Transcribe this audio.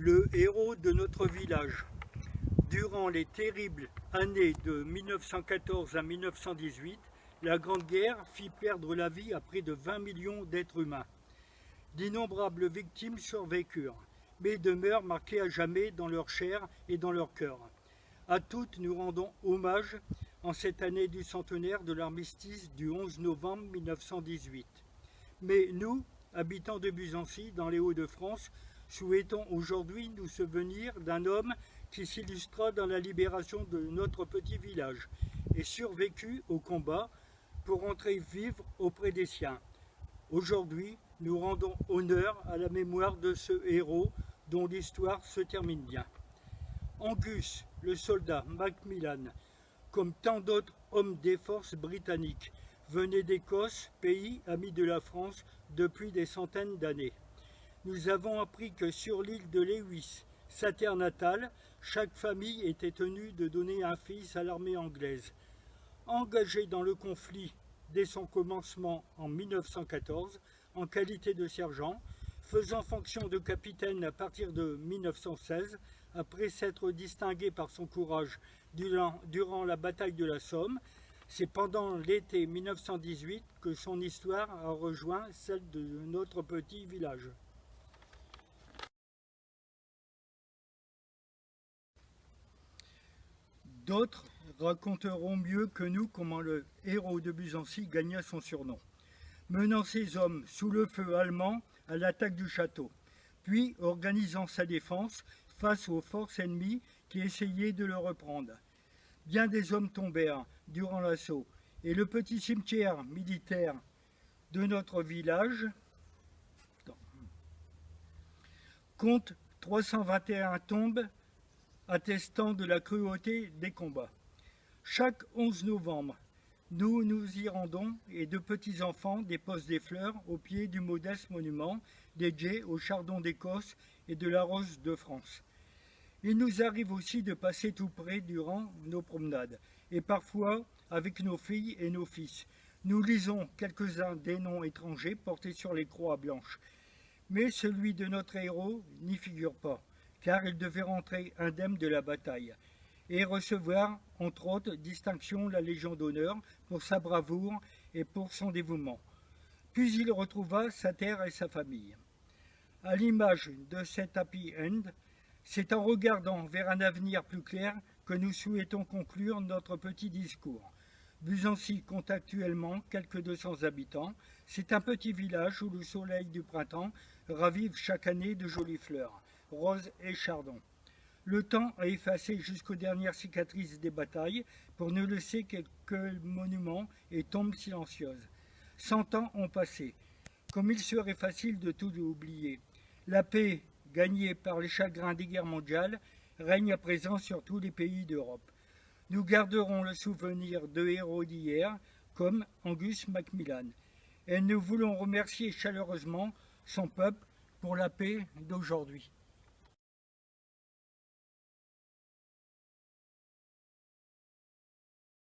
le héros de notre village. Durant les terribles années de 1914 à 1918, la Grande Guerre fit perdre la vie à près de 20 millions d'êtres humains. D'innombrables victimes survécurent, mais demeurent marquées à jamais dans leur chair et dans leur cœur. À toutes, nous rendons hommage en cette année du centenaire de l'armistice du 11 novembre 1918. Mais nous, habitants de Buzancy, dans les Hauts-de-France, souhaitons aujourd'hui nous souvenir d'un homme qui s'illustra dans la libération de notre petit village et survécut au combat pour entrer vivre auprès des siens. Aujourd'hui, nous rendons honneur à la mémoire de ce héros dont l'histoire se termine bien. Angus, le soldat Macmillan, comme tant d'autres hommes des forces britanniques, venait d'Écosse, pays ami de la France depuis des centaines d'années. Nous avons appris que sur l'île de Lewis, sa terre natale, chaque famille était tenue de donner un fils à l'armée anglaise. Engagé dans le conflit dès son commencement en 1914, en qualité de sergent, faisant fonction de capitaine à partir de 1916, après s'être distingué par son courage durant la bataille de la Somme, c'est pendant l'été 1918 que son histoire a rejoint celle de notre petit village. D'autres raconteront mieux que nous comment le héros de Buzancy gagna son surnom, menant ses hommes sous le feu allemand à l'attaque du château, puis organisant sa défense face aux forces ennemies qui essayaient de le reprendre. Bien des hommes tombèrent durant l'assaut, et le petit cimetière militaire de notre village compte 321 tombes attestant de la cruauté des combats. Chaque 11 novembre, nous nous y rendons et de petits enfants déposent des fleurs au pied du modeste monument dédié au chardon d'Écosse et de la rose de France. Il nous arrive aussi de passer tout près durant nos promenades, et parfois avec nos filles et nos fils. Nous lisons quelques-uns des noms étrangers portés sur les croix blanches, mais celui de notre héros n'y figure pas, car il devait rentrer indemne de la bataille et recevoir, entre autres distinctions, la Légion d'honneur pour sa bravoure et pour son dévouement. Puis il retrouva sa terre et sa famille. À l'image de cet happy end, c'est en regardant vers un avenir plus clair que nous souhaitons conclure notre petit discours. Buzancy compte actuellement quelques 200 habitants. C'est un petit village où le soleil du printemps ravive chaque année de jolies fleurs, roses et chardons. Le temps a effacé jusqu'aux dernières cicatrices des batailles pour nous laisser quelques monuments et tombes silencieuses. 100 ans ont passé, comme il serait facile de tout oublier. La paix, gagnée par les chagrins des guerres mondiales, règne à présent sur tous les pays d'Europe. Nous garderons le souvenir de héros d'hier, comme Angus Macmillan, et nous voulons remercier chaleureusement son peuple pour la paix d'aujourd'hui.